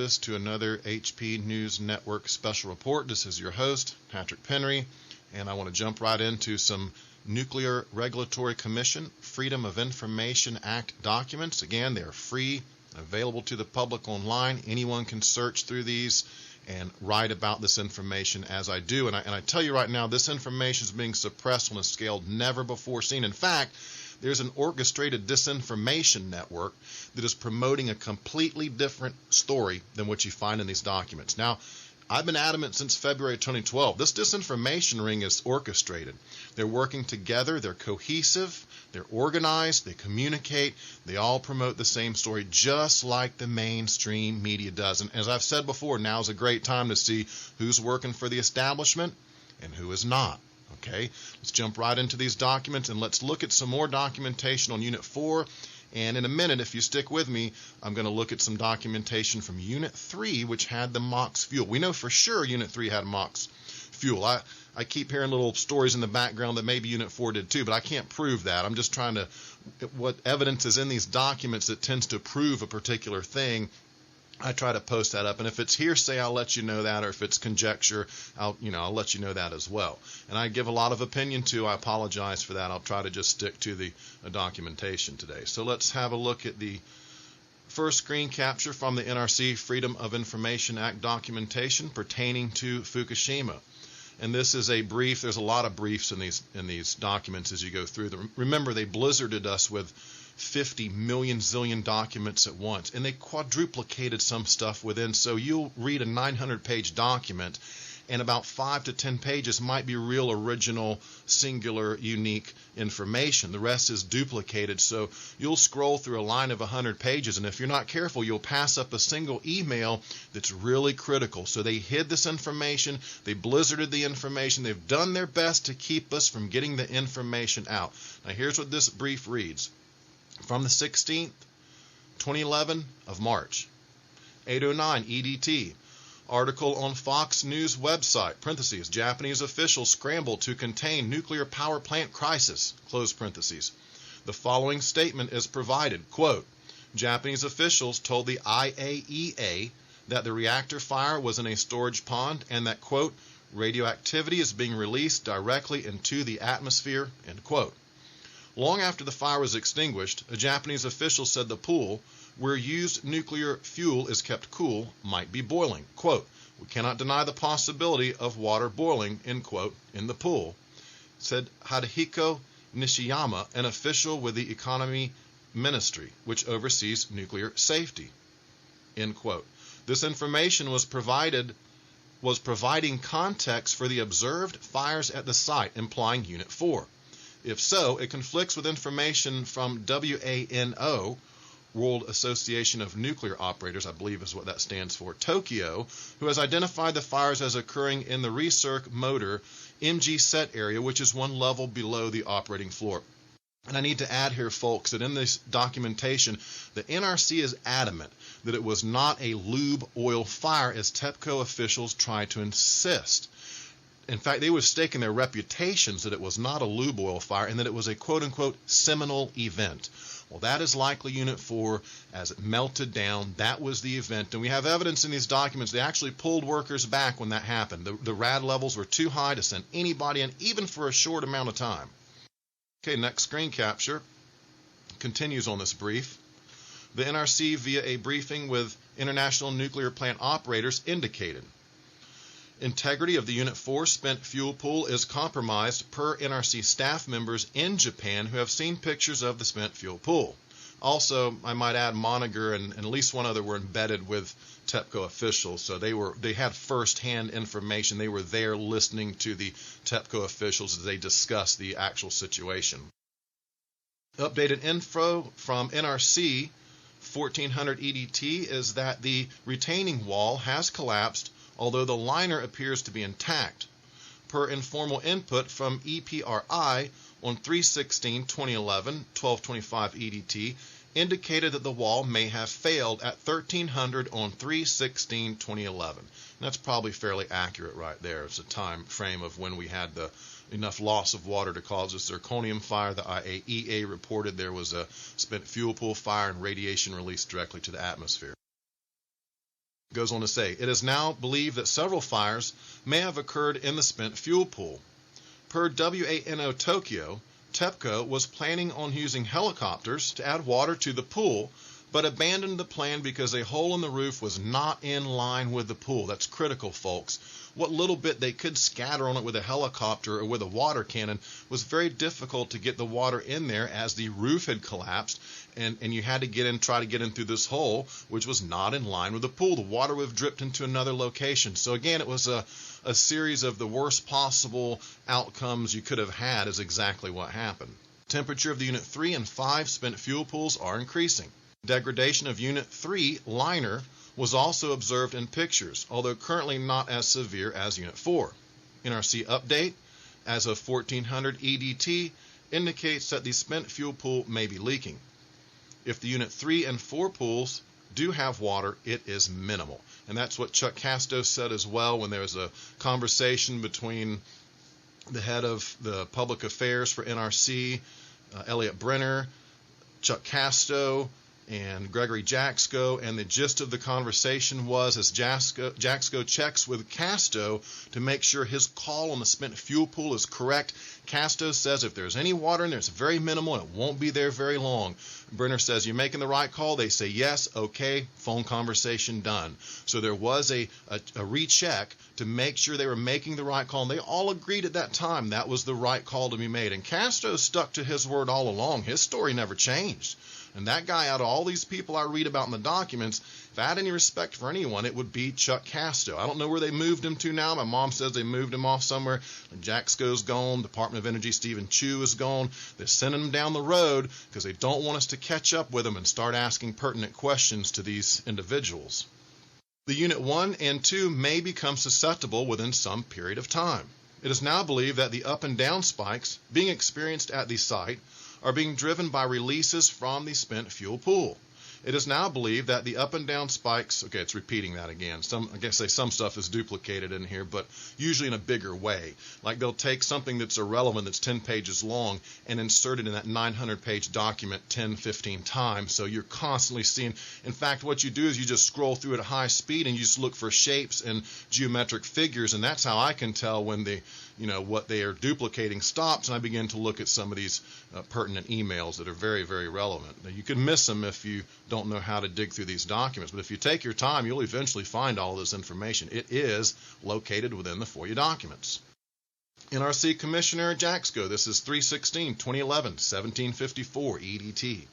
access to another HP News Network special report. This is your host, Patrick Penry, and I want to jump right into some Nuclear Regulatory Commission Freedom of Information Act documents. Again, they are free, available to the public online. Anyone can search through these and write about this information as I do. And I tell you right now, this information is being suppressed on a scale never before seen. In fact, there's an orchestrated disinformation network that is promoting a completely different story than what you find in these documents. Now, I've been adamant since February 2012. This disinformation ring is orchestrated. They're working together, they're cohesive, they're organized, they communicate, they all promote the same story just like the mainstream media does. And as I've said before, now's a great time to see who's working for the establishment and who is not. Okay, let's jump right into these documents and let's look at some more documentation on Unit 4. And in a minute, if you stick with me, I'm going to look at some documentation from Unit 3, which had the MOX fuel. We know for sure Unit 3 had MOX fuel. I keep hearing little stories in the background that maybe Unit 4 did too, but I can't prove that. I'm just trying to, what evidence is in these documents that tends to prove a particular thing, I try to post that up, and if it's hearsay, I'll let you know that, or if it's conjecture, I'll let you know that as well. And I give a lot of opinion too. I apologize for that. I'll try to just stick to the documentation today. So let's have a look at the first screen capture from the NRC Freedom of Information Act documentation pertaining to Fukushima. And this is a brief. There's a lot of briefs in these documents as you go through them. Remember, they blizzarded us with 50 million zillion documents at once, and they quadruplicated some stuff within. So you'll read a 900-page document, and about 5 to 10 pages might be real, original, singular, unique information. The rest is duplicated. So you'll scroll through a line of 100 pages, and if you're not careful, you'll pass up a single email that's really critical. So they hid this information. They blizzarded the information. They've done their best to keep us from getting the information out. Now here's what this brief reads. From the 16th, 2011 of March, 809 EDT, article on Fox News website, parentheses, Japanese officials scramble to contain nuclear power plant crisis, close parentheses. The following statement is provided, quote, Japanese officials told the IAEA that the reactor fire was in a storage pond and that, quote, radioactivity is being released directly into the atmosphere, end quote. Long after the fire was extinguished, a Japanese official said the pool, where used nuclear fuel is kept cool, might be boiling. Quote, we cannot deny the possibility of water boiling, end quote, in the pool, said Hidehiko Nishiyama, an official with the Economy Ministry, which oversees nuclear safety, end quote. This information was providing context for the observed fires at the site, implying Unit 4. If so, it conflicts with information from WANO, World Association of Nuclear Operators, I believe is what that stands for, Tokyo, who has identified the fires as occurring in the recirc motor MG set area, which is one level below the operating floor. And I need to add here, folks, that in this documentation, the NRC is adamant that it was not a lube oil fire, as TEPCO officials tried to insist. In fact, they were staking their reputations that it was not a lube oil fire and that it was a quote-unquote seminal event. Well, that is likely Unit 4 as it melted down. That was the event. And we have evidence in these documents they actually pulled workers back when that happened. The rad levels were too high to send anybody in, even for a short amount of time. Okay, next screen capture continues on this brief. The NRC, via a briefing with international nuclear plant operators, indicated integrity of the Unit 4 spent fuel pool is compromised per NRC staff members in Japan who have seen pictures of the spent fuel pool. Also, I might add Moniger and at least one other were embedded with TEPCO officials, so they had first-hand information. They were there listening to the TEPCO officials as they discussed the actual situation. Updated info from NRC 1400 EDT is that the retaining wall has collapsed, although the liner appears to be intact. Per informal input from EPRI on 3/16/2011, 1225 EDT, indicated that the wall may have failed at 1300 on 3/16/2011. That's probably fairly accurate right there. It's a time frame of when we had enough loss of water to cause a zirconium fire. The IAEA reported there was a spent fuel pool fire and radiation released directly to the atmosphere. It goes on to say, it is now believed that several fires may have occurred in the spent fuel pool. Per WANO Tokyo, TEPCO was planning on using helicopters to add water to the pool, but abandoned the plan because a hole in the roof was not in line with the pool. That's critical, folks. What little bit they could scatter on it with a helicopter or with a water cannon was very difficult to get the water in there as the roof had collapsed, and you had to try to get in through this hole, which was not in line with the pool. The water would have dripped into another location. So again, it was a series of the worst possible outcomes you could have had is exactly what happened. Temperature of the Unit 3 and 5 spent fuel pools are increasing. Degradation of Unit 3 liner was also observed in pictures, although currently not as severe as Unit 4. NRC update, as of 1400 EDT, indicates that the spent fuel pool may be leaking. If the Unit 3 and 4 pools do have water, it is minimal. And that's what Chuck Casto said as well when there was a conversation between the head of the public affairs for NRC, Elliot Brenner, Chuck Casto, and Gregory Jaczko, and the gist of the conversation was as Jaczko checks with Casto to make sure his call on the spent fuel pool is correct. Casto says if there's any water in there, it's very minimal and it won't be there very long. Brenner says, you're making the right call. They say yes, okay, phone conversation done. So there was a recheck to make sure they were making the right call, and they all agreed at that time that was the right call to be made. And Casto stuck to his word all along. His story never changed. And that guy, out of all these people I read about in the documents, if I had any respect for anyone, it would be Chuck Casto. I don't know where they moved him to now. My mom says they moved him off somewhere. Jaczko's gone. Department of Energy Stephen Chu is gone. They're sending him down the road because they don't want us to catch up with him and start asking pertinent questions to these individuals. The Unit 1 and 2 may become susceptible within some period of time. It is now believed that the up and down spikes being experienced at the site are being driven by releases from the spent fuel pool. It is now believed that the up and down spikes, okay, it's repeating that again. I guess some stuff is duplicated in here, but usually in a bigger way. Like they'll take something that's irrelevant that's 10 pages long and insert it in that 900-page document 10, 15 times. So you're constantly seeing, in fact, what you do is you just scroll through it at high speed and you just look for shapes and geometric figures, and that's how I can tell when what they are duplicating stops, and I begin to look at some of these pertinent emails that are very, very relevant. Now, you can miss them if you don't know how to dig through these documents, but if you take your time, you'll eventually find all this information. It is located within the FOIA documents. NRC Commissioner Jaczko, this is 3/16/2011, 1754 EDT.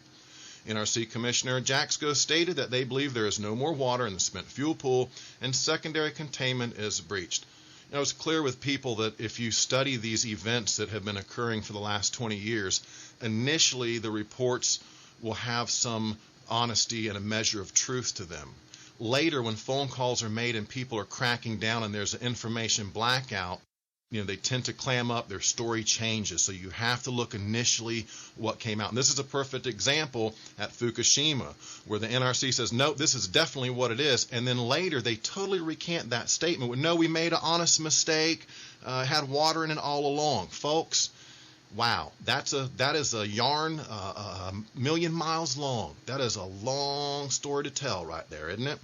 NRC Commissioner Jaczko stated that they believe there is no more water in the spent fuel pool and secondary containment is breached. It's clear with people that if you study these events that have been occurring for the last 20 years, initially the reports will have some honesty and a measure of truth to them. Later, when phone calls are made and people are cracking down and there's an information blackout, they tend to clam up, their story changes. So you have to look initially what came out. And this is a perfect example at Fukushima, where the NRC says, no, this is definitely what it is. And then later they totally recant that statement with, no, we made an honest mistake, had water in it all along. Folks, wow, that is a yarn a million miles long. That is a long story to tell right there, isn't it?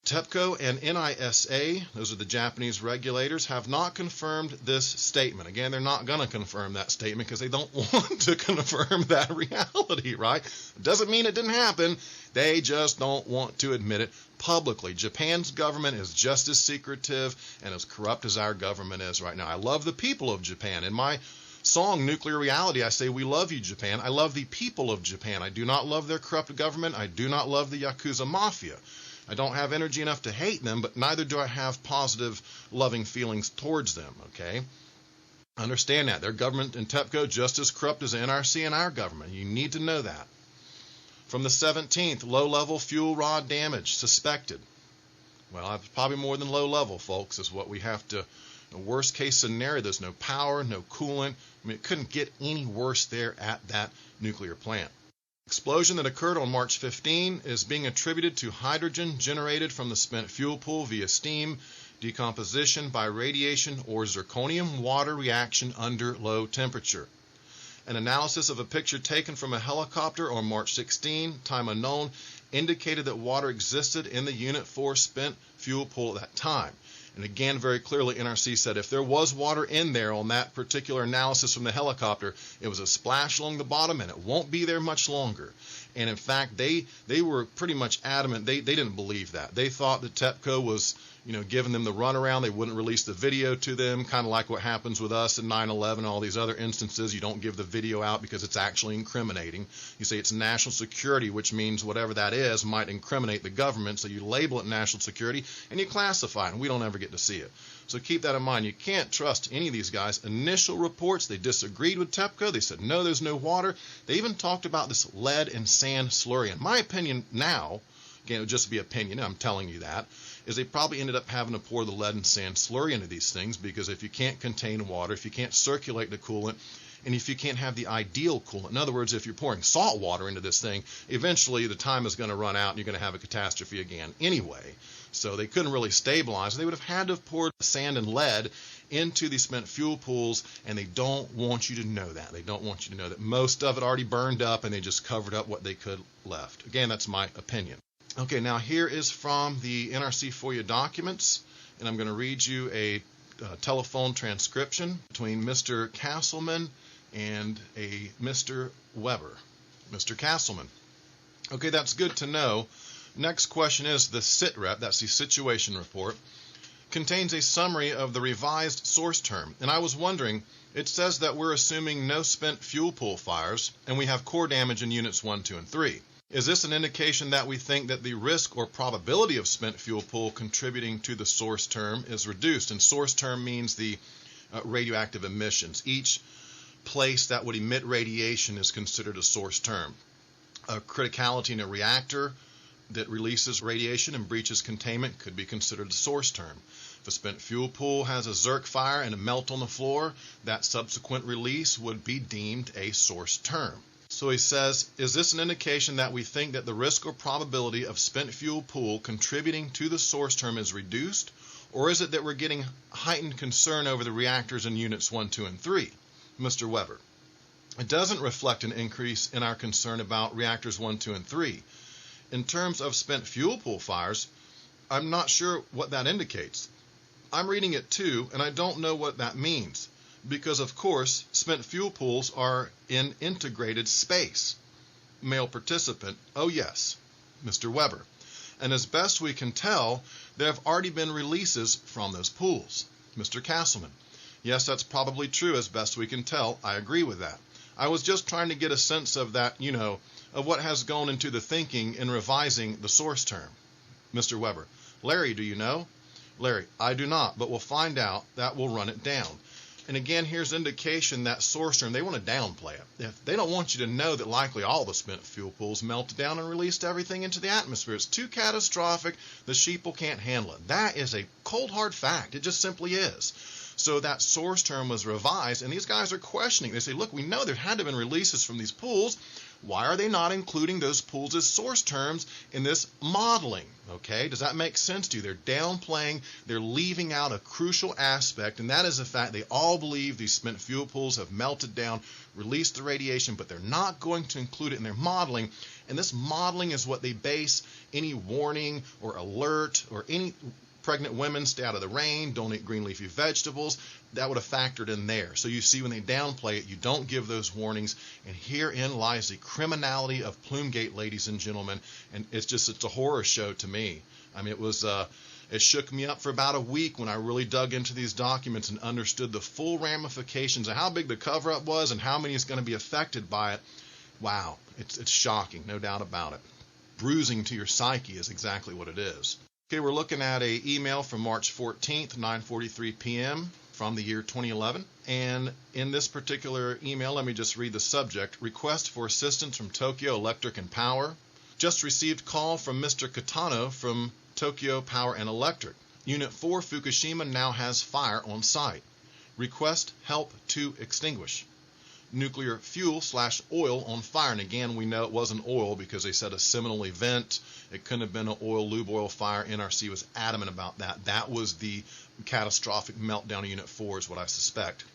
TEPCO and NISA, those are the Japanese regulators, have not confirmed this statement. Again, they're not going to confirm that statement because they don't want to confirm that reality, right? It doesn't mean it didn't happen. They just don't want to admit it publicly. Japan's government is just as secretive and as corrupt as our government is right now. I love the people of Japan. In my song, Nuclear Reality, I say, we love you, Japan. I love the people of Japan. I do not love their corrupt government. I do not love the Yakuza Mafia. I don't have energy enough to hate them, but neither do I have positive, loving feelings towards them, okay? Understand that. Their government in TEPCO just as corrupt as the NRC and our government. You need to know that. From the 17th, low-level fuel rod damage suspected. Well, it's probably more than low-level, folks, is what we have to. The worst case scenario, there's no power, no coolant. I mean, it couldn't get any worse there at that nuclear plant. Explosion that occurred on March 15 is being attributed to hydrogen generated from the spent fuel pool via steam, decomposition by radiation, or zirconium water reaction under low temperature. An analysis of a picture taken from a helicopter on March 16, time unknown, indicated that water existed in the Unit 4 spent fuel pool at that time. And again, very clearly, NRC said if there was water in there on that particular analysis from the helicopter, it was a splash along the bottom and it won't be there much longer. And in fact, they were pretty much adamant. They didn't believe that. They thought that TEPCO was, giving them the runaround. They wouldn't release the video to them, kind of like what happens with us in 9/11 and all these other instances. You don't give the video out because it's actually incriminating. You say it's national security, which means whatever that is might incriminate the government, so you label it national security and you classify it, and we don't ever get to see it. So keep that in mind. You can't trust any of these guys. Initial reports, they disagreed with TEPCO. They said, no, there's no water. They even talked about this lead and sand slurry. In my opinion now, again, it would just be opinion, I'm telling you that, is they probably ended up having to pour the lead and sand slurry into these things, because if you can't contain water, if you can't circulate the coolant, and if you can't have the ideal coolant, in other words, if you're pouring salt water into this thing, eventually the time is going to run out and you're going to have a catastrophe again anyway. So they couldn't really stabilize. They would have had to have poured sand and lead into these spent fuel pools, and they don't want you to know that. They don't want you to know that most of it already burned up and they just covered up what they could left. Again, that's my opinion. Okay, now here is from the NRC FOIA documents, and I'm going to read you a telephone transcription between Mr. Castleman and a Mr. Weber. Mr. Castleman. Okay, that's good to know. Next question is the SitRep, that's the situation report, contains a summary of the revised source term. And I was wondering, it says that we're assuming no spent fuel pool fires, and we have core damage in units 1, 2, and 3. Is this an indication that we think that the risk or probability of spent fuel pool contributing to the source term is reduced? And source term means the radioactive emissions. Each place that would emit radiation is considered a source term. A criticality in a reactor that releases radiation and breaches containment could be considered a source term. If a spent fuel pool has a zerk fire and a melt on the floor, that subsequent release would be deemed a source term. So he says, is this an indication that we think that the risk or probability of spent fuel pool contributing to the source term is reduced, or is it that we're getting heightened concern over the reactors in units 1, 2, and 3? Mr. Weber. It doesn't reflect an increase in our concern about reactors 1, 2, and 3. In terms of spent fuel pool fires, I'm not sure what that indicates. I'm reading it too, and I don't know what that means. Because, of course, spent fuel pools are in integrated space. Male participant, oh yes, Mr. Weber. And as best we can tell, there have already been releases from those pools. Mr. Castleman, yes, that's probably true as best we can tell. I agree with that. I was just trying to get a sense of that, of what has gone into the thinking in revising the source term. Mr. Weber, Larry, do you know? Larry, I do not, but we'll find out. That will run it down. And again, here's indication that source term, they want to downplay it. If they don't want you to know that likely all the spent fuel pools melted down and released everything into the atmosphere. It's too catastrophic. The sheeple can't handle it. That is a cold, hard fact. It just simply is. So that source term was revised, and these guys are questioning. They say, look, we know there had to have been releases from these pools. Why are they not including those pools as source terms in this modeling? Okay, does that make sense to you? They're downplaying, they're leaving out a crucial aspect, and that is the fact they all believe these spent fuel pools have melted down, released the radiation, but they're not going to include it in their modeling. And this modeling is what they base any warning or alert or any pregnant women, stay out of the rain, don't eat green leafy vegetables, that would have factored in there. So you see when they downplay it, you don't give those warnings, and herein lies the criminality of Plumegate, ladies and gentlemen, and it's a horror show to me. I mean, it shook me up for about a week when I really dug into these documents and understood the full ramifications of how big the cover-up was and how many is going to be affected by it. Wow, it's shocking, no doubt about it. Bruising to your psyche is exactly what it is. Okay, we're looking at an email from March 14th, 9:43 p.m. from the year 2011. And in this particular email, let me just read the subject. Request for assistance from Tokyo Electric and Power. Just received call from Mr. Katano from Tokyo Power and Electric. Unit 4 Fukushima now has fire on site. Request help to extinguish. Nuclear fuel/oil on fire. And again, we know it wasn't oil because they said a seminal event. It couldn't have been an oil, lube oil fire. NRC was adamant about that. That was the catastrophic meltdown of Unit 4 is what I suspect.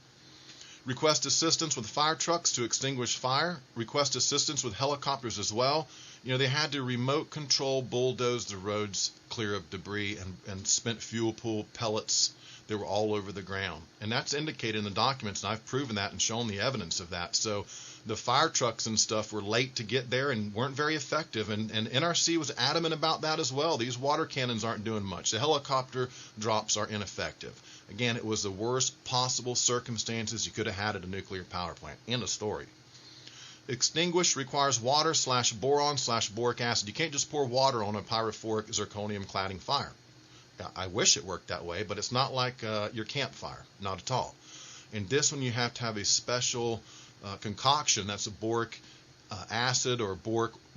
Request assistance with fire trucks to extinguish fire. Request assistance with helicopters as well. They had to remote control bulldoze the roads clear of debris and spent fuel pool pellets that were all over the ground. And that's indicated in the documents, and I've proven that and shown the evidence of that. So the fire trucks and stuff were late to get there and weren't very effective. And NRC was adamant about that as well. These water cannons aren't doing much. The helicopter drops are ineffective. Again, it was the worst possible circumstances you could have had at a nuclear power plant. End of story. Extinguish requires water/boron/boric acid. You can't just pour water on a pyrophoric zirconium cladding fire. I wish it worked that way, but it's not like your campfire, not at all. In this one, you have to have a special concoction. That's a boric acid or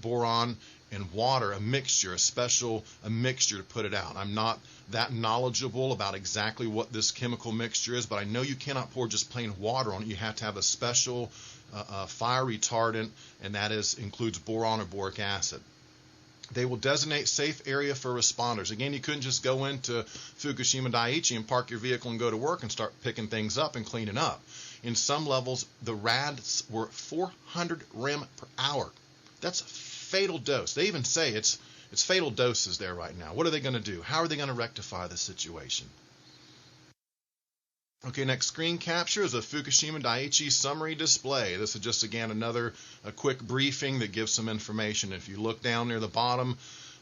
boron and water, a mixture, a mixture to put it out. I'm not that knowledgeable about exactly what this chemical mixture is, but I know you cannot pour just plain water on it. You have to have a special fire retardant, and that includes boron or boric acid. They will designate safe area for responders. Again, you couldn't just go into Fukushima Daiichi and park your vehicle and go to work and start picking things up and cleaning up. In some levels, the rads were 400 rem per hour. That's a fatal dose. They even say it's fatal doses there right now. What are they going to do? How are they going to rectify the situation? Okay, next screen capture is a Fukushima Daiichi summary display. This is just, again, a quick briefing that gives some information. If you look down near the bottom,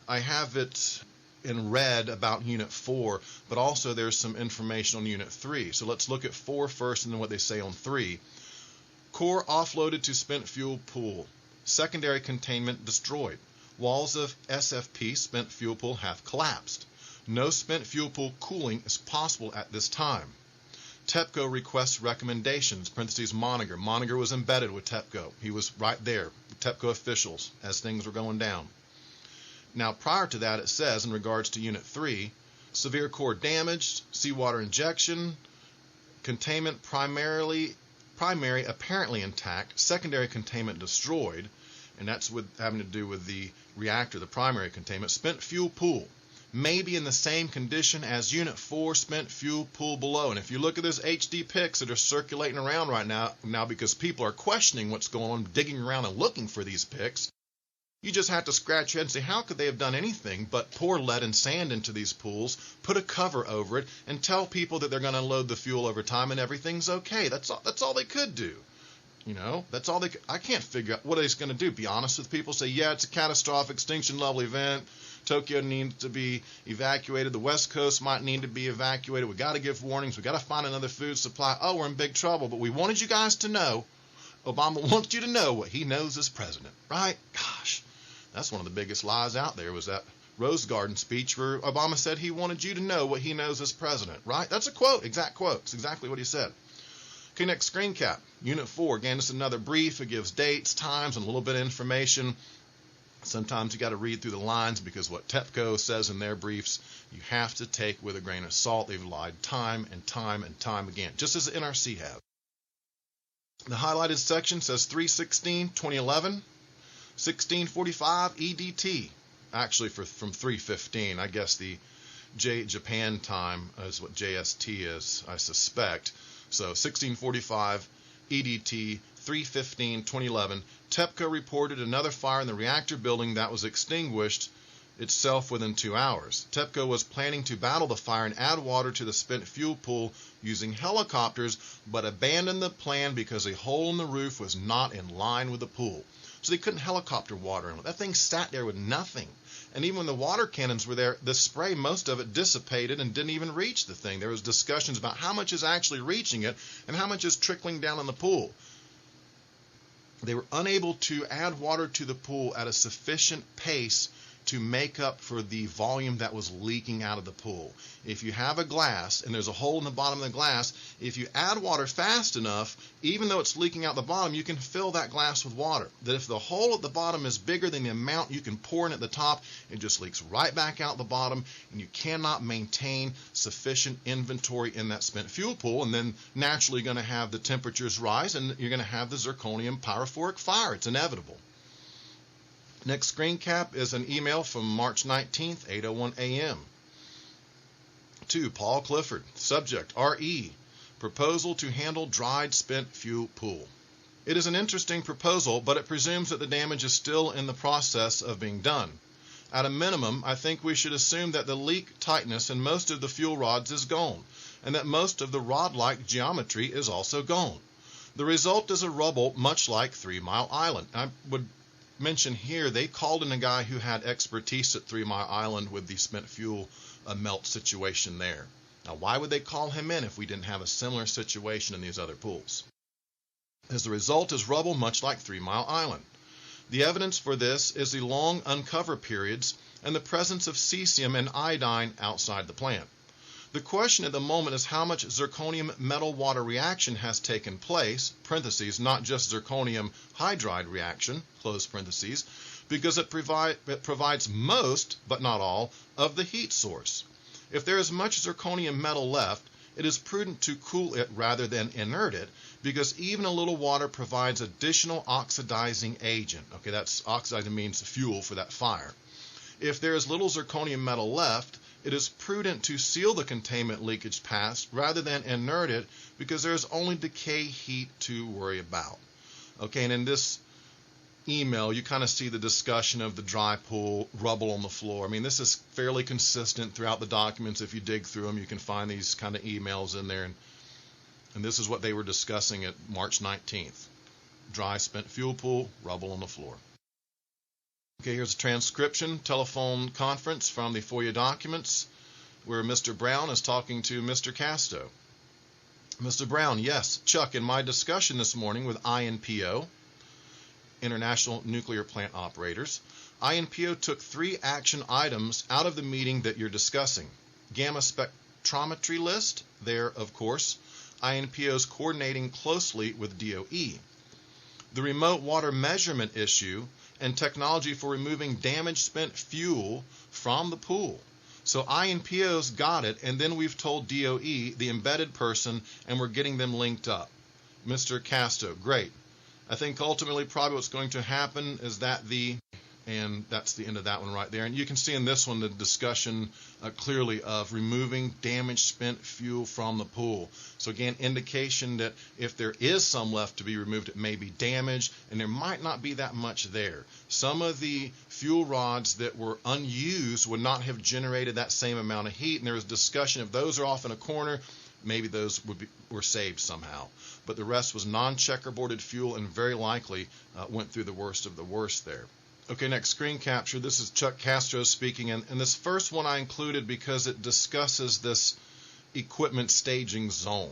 I have it in red about Unit 4, but also there's some information on Unit 3. So let's look at 4 first and then what they say on 3. Core offloaded to spent fuel pool. Secondary containment destroyed. Walls of SFP spent fuel pool have collapsed. No spent fuel pool cooling is possible at this time. TEPCO requests recommendations, parentheses Moniger. Moniger was embedded with TEPCO. He was right there, TEPCO officials, as things were going down. Now, prior to that, it says, in regards to Unit 3, severe core damaged, seawater injection, containment primary apparently intact, secondary containment destroyed, and that's having to do with the reactor, the primary containment, spent fuel pool. May be in the same condition as Unit 4 spent fuel pool below. And if you look at those HD pics that are circulating around right now because people are questioning what's going on, digging around and looking for these pics, you just have to scratch your head and say, how could they have done anything but pour lead and sand into these pools, put a cover over it, and tell people that they're going to unload the fuel over time and everything's okay? That's all they could do. That's all I can't figure out what they're going to do. Be honest with people, say, yeah, it's a catastrophic extinction level event. Tokyo needs to be evacuated. The West Coast might need to be evacuated. We got to give warnings. We got to find another food supply. Oh, we're in big trouble. But we wanted you guys to know. Obama wants you to know what he knows as president, right? Gosh, that's one of the biggest lies out there, was that Rose Garden speech where Obama said he wanted you to know what he knows as president, right? That's a quote, exact quote. It's exactly what he said. Okay, next screen cap. Unit 4. Again, it's another brief. It gives dates, times, and a little bit of information. Sometimes you got to read through the lines because what TEPCO says in their briefs, you have to take with a grain of salt. They've lied time and time and time again, just as the NRC have. The highlighted section says 3/16/2011, 1645 EDT. Actually, from 3:15, I guess the Japan time is what JST is, I suspect. So 1645 EDT, 3/15/2011. TEPCO reported another fire in the reactor building that was extinguished itself within 2 hours. TEPCO was planning to battle the fire and add water to the spent fuel pool using helicopters, but abandoned the plan because a hole in the roof was not in line with the pool. So they couldn't helicopter water in it. That thing sat there with nothing. And even when the water cannons were there, the spray, most of it dissipated and didn't even reach the thing. There was discussions about how much is actually reaching it and how much is trickling down in the pool. They were unable to add water to the pool at a sufficient pace to make up for the volume that was leaking out of the pool. If you have a glass and there's a hole in the bottom of the glass, if you add water fast enough, even though it's leaking out the bottom, you can fill that glass with water. That if the hole at the bottom is bigger than the amount you can pour in at the top, it just leaks right back out the bottom, and you cannot maintain sufficient inventory in that spent fuel pool, and then naturally you're going to have the temperatures rise and you're going to have the zirconium pyrophoric fire. It's inevitable. Next screen cap is an email from March 19th, 8:01 a.m. to Paul Clifford. Subject, RE, proposal to handle dried spent fuel pool. It is an interesting proposal, but it presumes that the damage is still in the process of being done. At a minimum, I think we should assume that the leak tightness in most of the fuel rods is gone, and that most of the rod-like geometry is also gone. The result is a rubble much like 3 Mile Island. I would mention here they called in a guy who had expertise at 3 Mile Island with the spent fuel melt situation there. Now, why would they call him in if we didn't have a similar situation in these other pools? As the result is rubble much like 3 Mile Island. The evidence for this is the long uncover periods and the presence of cesium and iodine outside the plant. The question at the moment is how much zirconium metal-water reaction has taken place, parentheses, not just zirconium hydride reaction, close parentheses, because it provides most, but not all, of the heat source. If there is much zirconium metal left, it is prudent to cool it rather than inert it, because even a little water provides additional oxidizing agent. Okay, that's oxidizing means fuel for that fire. If there is little zirconium metal left, it is prudent to seal the containment leakage path rather than inert it, because there is only decay heat to worry about. Okay, and in this email, you kind of see the discussion of the dry pool, rubble on the floor. I mean, this is fairly consistent throughout the documents. If you dig through them, you can find these kind of emails in there. And this is what they were discussing at March 19th. Dry spent fuel pool, rubble on the floor. Okay, here's a transcription, telephone conference from the FOIA documents where Mr. Brown is talking to Mr. Casto. Mr. Brown, yes, Chuck, in my discussion this morning with INPO, International Nuclear Plant Operators, INPO took 3 action items out of the meeting that you're discussing. Gamma spectrometry list, there, of course, INPO's coordinating closely with DOE. The remote water measurement issue and technology for removing damaged spent fuel from the pool. So INPO's got it, and then we've told DOE, the embedded person, and we're getting them linked up. Mr. Casto, great. I think ultimately probably what's going to happen is that and that's the end of that one right there. And you can see in this one the discussion clearly of removing damaged spent fuel from the pool. So again, indication that if there is some left to be removed, it may be damaged, and there might not be that much there. Some of the fuel rods that were unused would not have generated that same amount of heat, and there was discussion if those are off in a corner, maybe those were saved somehow. But the rest was non-checkerboarded fuel and very likely went through the worst of the worst there. Okay, next screen capture. This is Chuck Castro speaking, and this first one I included because it discusses this equipment staging zone,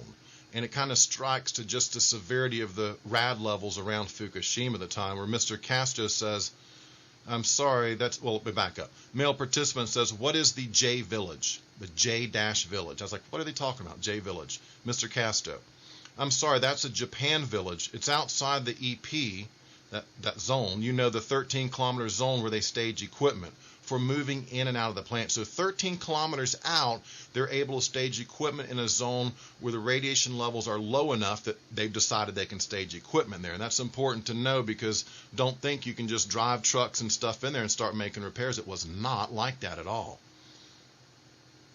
and it kind of strikes to just the severity of the rad levels around Fukushima at the time, where Mr. Castro says, I'm sorry, well, back up. Male participant says, what is the J Village? The J-Village. I was like, what are they talking about, J Village? Mr. Casto, I'm sorry, that's a Japan village. It's outside the EP, that zone. You know, the 13-kilometer zone where they stage equipment for moving in and out of the plant. So 13 kilometers out, they're able to stage equipment in a zone where the radiation levels are low enough that they've decided they can stage equipment there. And that's important to know, because don't think you can just drive trucks and stuff in there and start making repairs. It was not like that at all.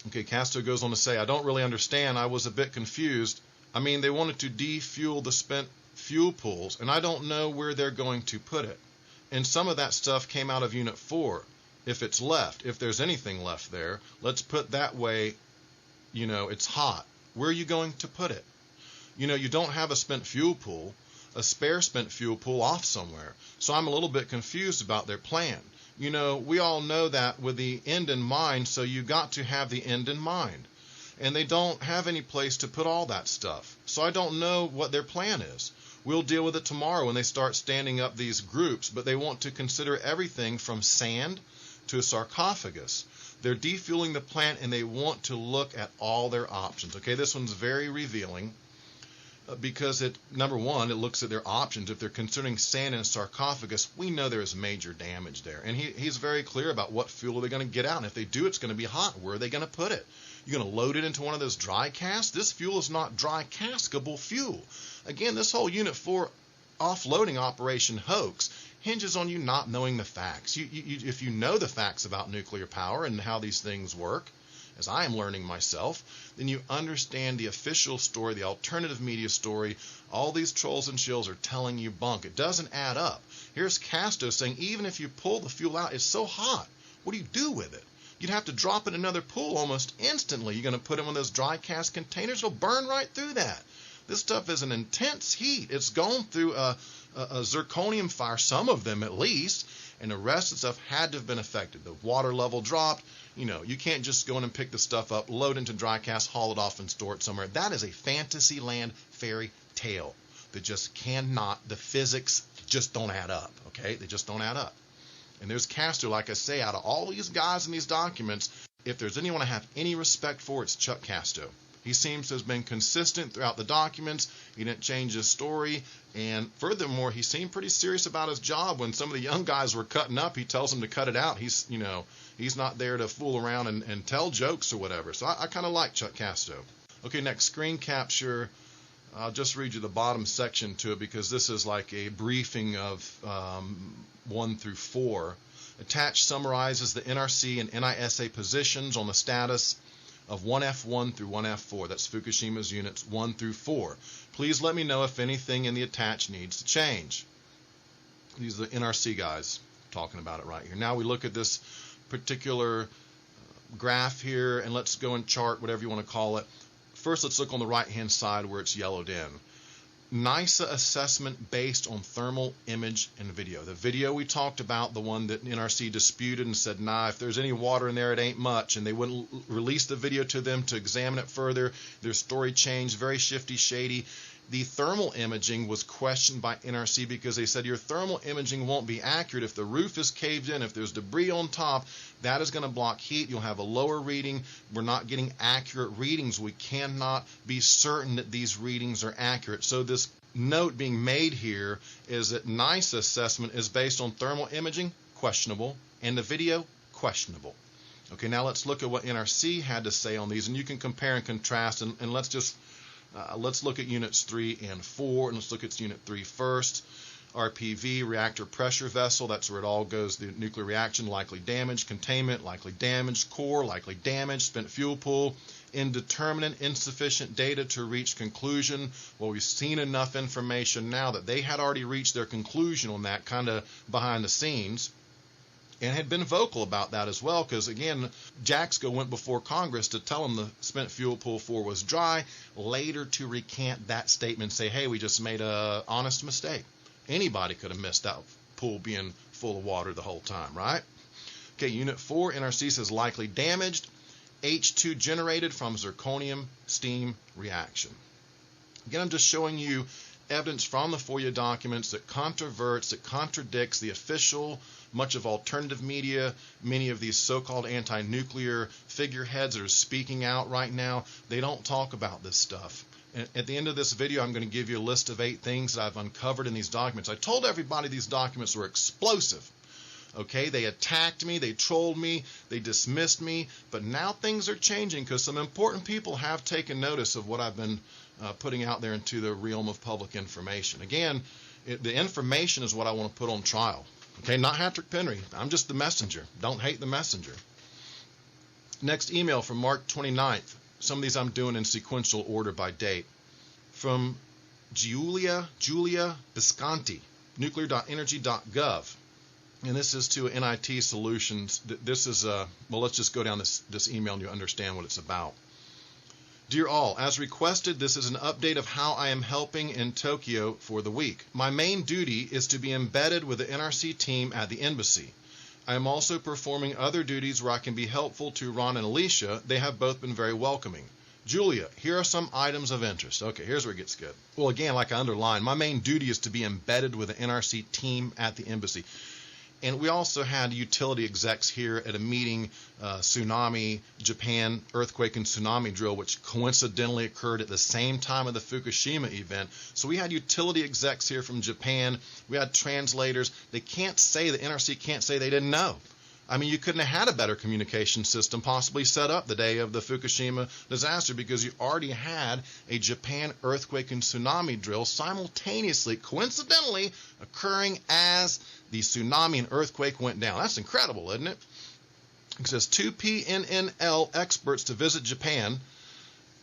Okay, Castro goes on to say, I don't really understand. I was a bit confused. I mean, they wanted to defuel the spent fuel pools, and I don't know where they're going to put it. And some of that stuff came out of Unit 4. If it's left, if there's anything left there, let's put that way, you know, it's hot. Where are you going to put it? You know, you don't have a spent fuel pool, a spare spent fuel pool off somewhere. So I'm a little bit confused about their plan. You know, we all know that with the end in mind, so you got to have the end in mind. And they don't have any place to put all that stuff. So I don't know what their plan is. We'll deal with it tomorrow when they start standing up these groups, but they want to consider everything from sand to a sarcophagus. They're defueling the plant, and they want to look at all their options. Okay, this one's very revealing because number one, it looks at their options. If they're considering sand and sarcophagus, we know there is major damage there. And he's very clear about what fuel are they going to get out. And if they do, it's going to be hot. Where are they going to put it? You're going to load it into one of those dry casks? This fuel is not dry caskable fuel. Again, this whole Unit 4 offloading operation hoax hinges on you not knowing the facts. If you know the facts about nuclear power and how these things work, as I am learning myself, then you understand the official story, the alternative media story. All these trolls and shills are telling you bunk. It doesn't add up. Here's Casto saying even if you pull the fuel out, it's so hot. What do you do with it? You'd have to drop it in another pool almost instantly. You're going to put it in one of those dry cast containers. It'll burn right through that. This stuff is an intense heat. It's gone through a zirconium fire, some of them at least, and the rest of the stuff had to have been affected. The water level dropped. You can't just go in and pick the stuff up, load into dry cast, haul it off, and store it somewhere. That is a fantasy land fairy tale that just cannot, the physics just don't add up, okay? They just don't add up. And there's Casto, like I say, out of all these guys in these documents, if there's anyone I have any respect for, it's Chuck Casto. He seems to have been consistent throughout the documents. He didn't change his story. And furthermore, he seemed pretty serious about his job. When some of the young guys were cutting up, he tells them to cut it out. He's not there to fool around and tell jokes or whatever. So I kind of like Chuck Casto. Okay, next, screen capture. I'll just read you the bottom section to it because this is like a briefing of 1 through 4. Attached summarizes the NRC and NISA positions on the status of 1F1 through 1F4. That's Fukushima's units 1 through 4. Please let me know if anything in the attached needs to change. These are the NRC guys talking about it right here. Now we look at this particular graph here, and let's go and chart, whatever you want to call it. First, let's look on the right-hand side where it's yellowed in. NISA assessment based on thermal image and video. The video we talked about, the one that NRC disputed and said, nah, if there's any water in there, it ain't much, and they wouldn't release the video to them to examine it further. Their story changed, very shifty, shady. The thermal imaging was questioned by NRC because they said your thermal imaging won't be accurate if the roof is caved in, if there's debris on top. That is going to block heat. You'll have a lower reading. We're not getting accurate readings. We cannot be certain that these readings are accurate. So this note being made here is that NISA assessment is based on thermal imaging, questionable, and the video, questionable. Okay, now let's look at what NRC had to say on these, and you can compare and contrast, and let's look at units 3 and 4, and let's look at unit 3 first. RPV, reactor pressure vessel, that's where it all goes, the nuclear reaction, likely damage, containment, likely damage, core, likely damage, spent fuel pool, indeterminate, insufficient data to reach conclusion. Well, we've seen enough information now that they had already reached their conclusion on that kind of behind the scenes, and had been vocal about that as well, because again, Jaczko went before Congress to tell them the spent fuel pool 4 was dry, later to recant that statement and say, hey, we just made an honest mistake. Anybody could have missed that pool being full of water the whole time, right? Okay, Unit 4, NRC says likely damaged, H2 generated from zirconium steam reaction. Again, I'm just showing you evidence from the FOIA documents that controverts, that contradicts the official, much of alternative media, many of these so-called anti-nuclear figureheads that are speaking out right now. They don't talk about this stuff. And at the end of this video, I'm going to give you a list of 8 things that I've uncovered in these documents. I told everybody these documents were explosive. Okay, they attacked me, they trolled me, they dismissed me, but now things are changing because some important people have taken notice of what I've been putting out there into the realm of public information. Again, the information is what I want to put on trial. Okay, not Patrick Penry. I'm just the messenger. Don't hate the messenger. Next email from March 29th. Some of these I'm doing in sequential order by date. From Giulia Visconti, nuclear.energy.gov. And this is to NIT Solutions. This is, well, let's just go down this email and you understand what it's about. Dear all, as requested, this is an update of how I am helping in Tokyo for the week. My main duty is to be embedded with the NRC team at the embassy. I am also performing other duties where I can be helpful to Ron and Alicia. They have both been very welcoming. Julia, here are some items of interest. Okay, here's where it gets good. Well, again, like I underlined, my main duty is to be embedded with the NRC team at the embassy. And we also had utility execs here at a meeting, tsunami, Japan earthquake and tsunami drill, which coincidentally occurred at the same time of the Fukushima event. So we had utility execs here from Japan. We had translators. They can't say, the NRC can't say they didn't know. I mean, you couldn't have had a better communication system possibly set up the day of the Fukushima disaster because you already had a Japan earthquake and tsunami drill simultaneously, coincidentally, occurring as the tsunami and earthquake went down. That's incredible, isn't it? It says 2 PNNL experts to visit Japan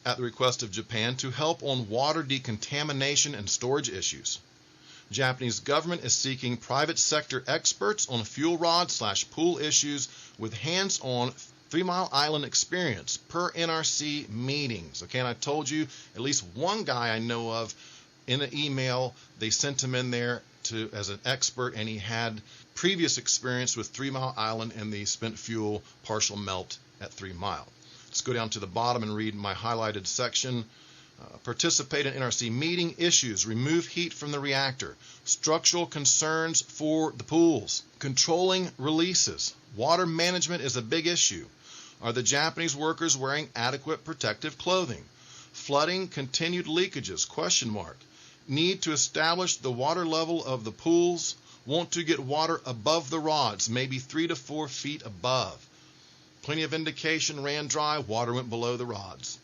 at the request of Japan to help on water decontamination and storage issues. Japanese government is seeking private sector experts on fuel rod/pool issues with hands-on 3 Mile Island experience per NRC meetings. Okay, and I told you at least one guy I know of in an email, they sent him in there as an expert, and he had previous experience with 3 Mile Island and the spent fuel partial melt at 3 Mile. Let's go down to the bottom and read my highlighted section. Participate in NRC meeting issues, remove heat from the reactor, structural concerns for the pools, controlling releases, water management is a big issue. Are the Japanese workers wearing adequate protective clothing? Flooding, continued leakages, ? Need to establish the water level of the pools, want to get water above the rods, maybe 3 to 4 feet above. Plenty of indication, ran dry, water went below the rods.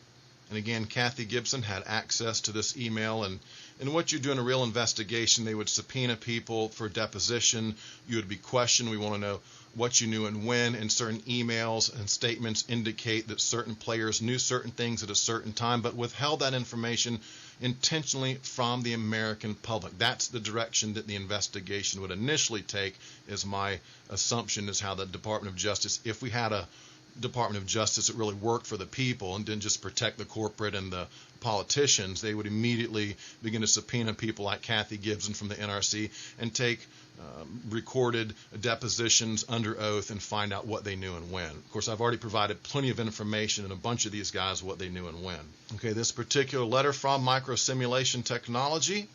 And again, Kathy Gibson had access to this email, and what you do in a real investigation, they would subpoena people for deposition. You would be questioned. We want to know what you knew and when, and certain emails and statements indicate that certain players knew certain things at a certain time, but withheld that information intentionally from the American public. That's the direction that the investigation would initially take, is my assumption, is how the Department of Justice, if we had a Department of Justice that really worked for the people and didn't just protect the corporate and the politicians, they would immediately begin to subpoena people like Kathy Gibson from the NRC and take recorded depositions under oath and find out what they knew and when. Of course, I've already provided plenty of information in a bunch of these guys what they knew and when. Okay, this particular letter from Microsimulation Technology.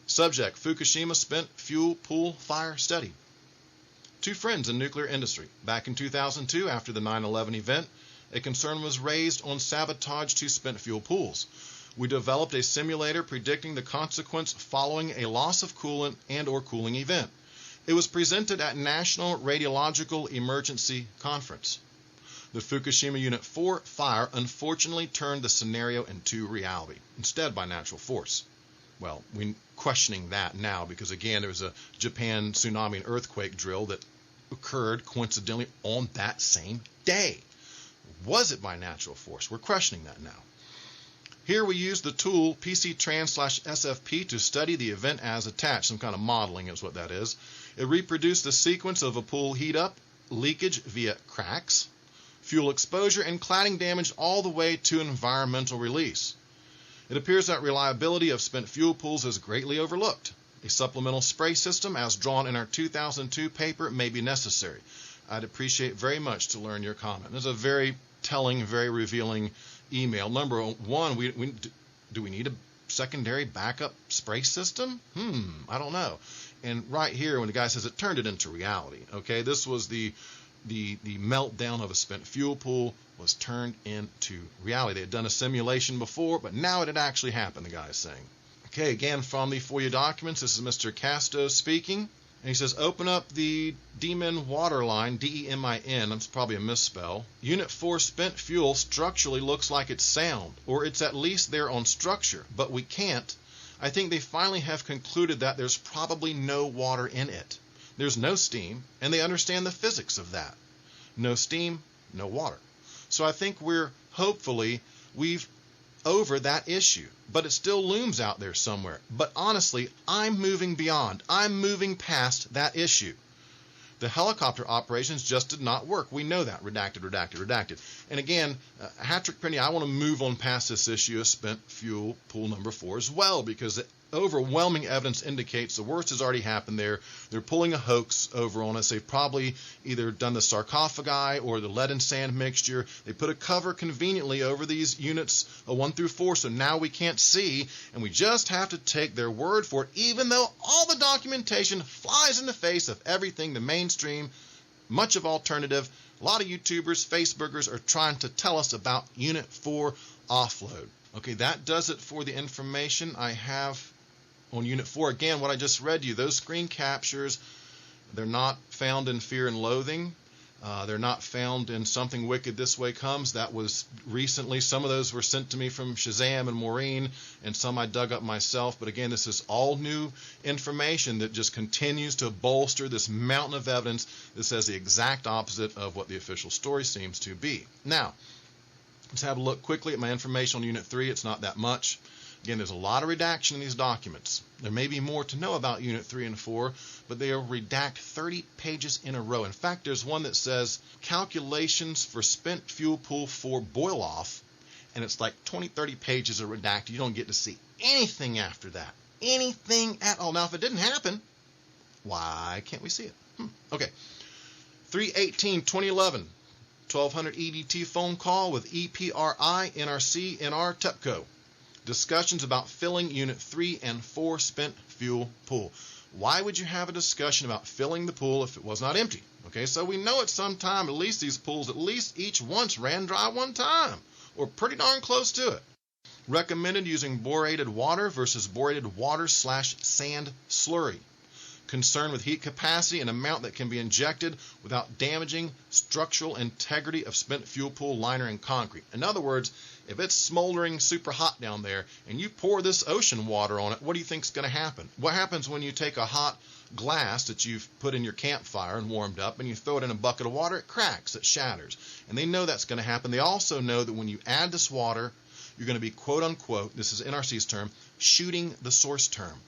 Subject, Fukushima spent fuel pool fire study. 2 friends in nuclear industry. Back in 2002, after the 9/11 event, a concern was raised on sabotage to spent fuel pools. We developed a simulator predicting the consequence following a loss of coolant and or cooling event. It was presented at National Radiological Emergency Conference. The Fukushima Unit 4 fire unfortunately turned the scenario into reality, instead by natural force. Well, we're questioning that now because, again, there was a Japan tsunami and earthquake drill that occurred coincidentally on that same day. Was it by natural force? We're questioning that now. Here we use the tool PC-Trans/SFP to study the event as attached. Some kind of modeling is what that is. It reproduced the sequence of a pool heat up, leakage via cracks, fuel exposure, and cladding damage all the way to environmental release. It appears that reliability of spent fuel pools is greatly overlooked. A supplemental spray system, as drawn in our 2002 paper, may be necessary. I'd appreciate very much to learn your comment. This is a very telling, very revealing email. Number one, do we need a secondary backup spray system? I don't know. And right here, when the guy says it turned it into reality, okay, this was the meltdown of a spent fuel pool was turned into reality. They had done a simulation before, but now it had actually happened, the guy is saying. Okay, again, from the FOIA documents, this is Mr. Casto speaking. And he says, open up the Demin water line, D-E-M-I-N, that's probably a misspell. Unit 4 spent fuel structurally looks like it's sound, or it's at least there on structure, but we can't. I think they finally have concluded that there's probably no water in it. There's no steam, and they understand the physics of that. No steam, no water. So I think we've over that issue, but it still looms out there somewhere. But honestly, I'm moving beyond. I'm moving past that issue. The helicopter operations just did not work. We know that. Redacted. And again, Patrick Penny, I want to move on past this issue of spent fuel pool number 4 as well, because the overwhelming evidence indicates the worst has already happened there. They're pulling a hoax over on us. They've probably either done the sarcophagi or the lead and sand mixture. They put a cover conveniently over these units 1 through 4, so now we can't see, and we just have to take their word for it, even though all the documentation flies in the face of everything the mainstream, much of alternative, a lot of YouTubers, Facebookers are trying to tell us about Unit 4 offload. Okay, that does it for the information I have on Unit 4. Again, what I just read to you, those screen captures, they're not found in Fear and Loathing. They're not found in Something Wicked This Way Comes. That was recently. Some of those were sent to me from Shazam and Maureen, and some I dug up myself. But again, this is all new information that just continues to bolster this mountain of evidence that says the exact opposite of what the official story seems to be. Now, let's have a look quickly at my information on Unit 3. It's not that much. Again, there's a lot of redaction in these documents. There may be more to know about Unit 3 and 4, but they will redact 30 pages in a row. In fact, there's one that says calculations for spent fuel pool 4 boil off, and it's like 20, 30 pages of redacted. You don't get to see anything after that. Anything at all. Now, if it didn't happen, why can't we see it? Okay. 3/18/2011, 1200 EDT phone call with EPRI, NRC, NR, TEPCO. Discussions about filling Unit 3 and 4 spent fuel pool. Why would you have a discussion about filling the pool if it was not empty? Okay, so we know at some time, at least these pools, at least each once ran dry one time, or pretty darn close to it. Recommended using borated water versus borated water/sand slurry. Concern with heat capacity and amount that can be injected without damaging structural integrity of spent fuel pool liner and concrete. In other words, if it's smoldering super hot down there and you pour this ocean water on it, what do you think is going to happen? What happens when you take a hot glass that you've put in your campfire and warmed up and you throw it in a bucket of water? It cracks, it shatters. And they know that's going to happen. They also know that when you add this water, you're going to be, quote unquote, this is NRC's term, shooting the source term.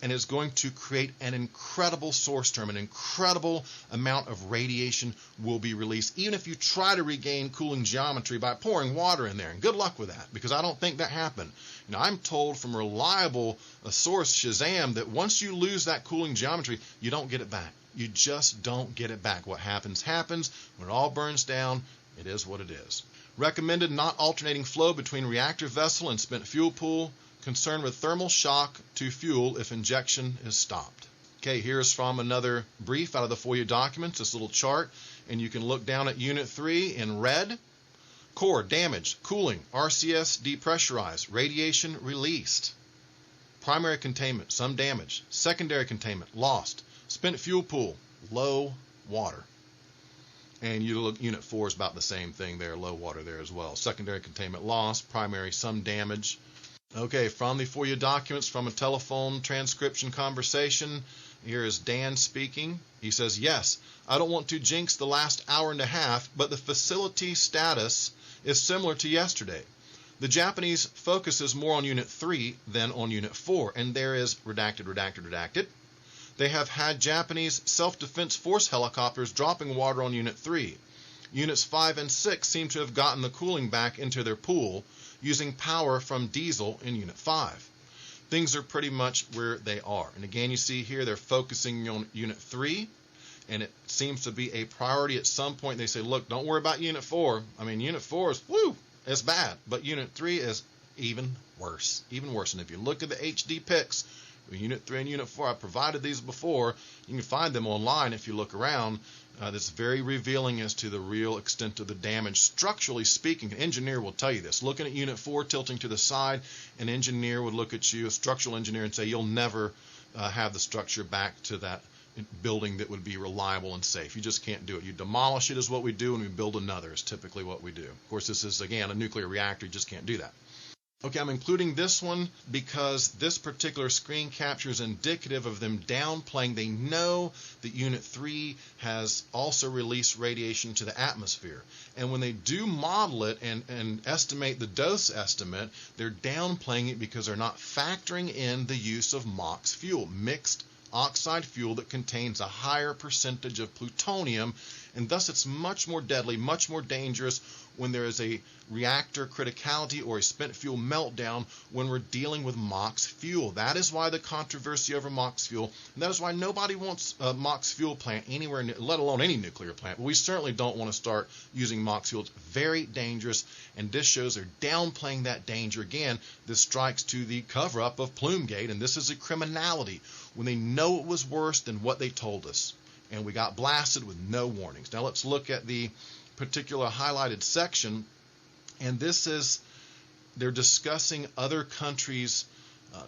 And it's going to create an incredible source term. An incredible amount of radiation will be released, even if you try to regain cooling geometry by pouring water in there. And good luck with that, because I don't think that happened. You know, I'm told from reliable source, Shazam, that once you lose that cooling geometry, you don't get it back. You just don't get it back. What happens, happens. When it all burns down, it is what it is. Recommended not alternating flow between reactor vessel and spent fuel pool. Concerned with thermal shock to fuel if injection is stopped. Okay, here's from another brief out of the FOIA documents, this little chart, and you can look down at Unit 3 in red. Core damaged, cooling, RCS depressurized, radiation released. Primary containment, some damage. Secondary containment, lost. Spent fuel pool, low water. And you look, Unit 4 is about the same thing there, low water there as well. Secondary containment lost, primary some damage. Okay, from the FOIA documents, from a telephone transcription conversation, here is Dan speaking. He says, yes, I don't want to jinx the last hour and a half, but the facility status is similar to yesterday. The Japanese focuses more on Unit 3 than on Unit 4, and there is redacted, redacted, redacted. They have had Japanese self-defense force helicopters dropping water on Unit 3. Units 5 and 6 seem to have gotten the cooling back into their pool, using power from diesel in Unit 5. Things are pretty much where they are. And again, you see here they're focusing on Unit 3, and it seems to be a priority at some point. They say, look, don't worry about Unit 4. I mean, Unit 4 is, it's bad. But Unit 3 is even worse, even worse. And if you look at the HD pics, Unit 3 and Unit 4, I provided these before. You can find them online if you look around. That's very revealing as to the real extent of the damage. Structurally speaking, an engineer will tell you this. Looking at Unit 4 tilting to the side, an engineer would look at you, a structural engineer, and say you'll never have the structure back to that building that would be reliable and safe. You just can't do it. You demolish it is what we do, and we build another is typically what we do. Of course, this is, again, a nuclear reactor. You just can't do that. Okay, I'm including this one because this particular screen capture is indicative of them downplaying. They know that Unit 3 has also released radiation to the atmosphere. And when they do model it and estimate the dose estimate, they're downplaying it because they're not factoring in the use of MOX fuel, mixed oxide fuel that contains a higher percentage of plutonium, and thus it's much more deadly, much more dangerous when there is a reactor criticality or a spent fuel meltdown when we're dealing with MOX fuel. That is why the controversy over MOX fuel, and that is why nobody wants a MOX fuel plant anywhere, let alone any nuclear plant. But we certainly don't want to start using MOX fuel. It's very dangerous, and this shows they're downplaying that danger. Again, this strikes to the cover-up of PLUME, and this is a criminality when they know it was worse than what they told us. And we got blasted with no warnings. Now let's look at the particular highlighted section, and this is, they're discussing other countries'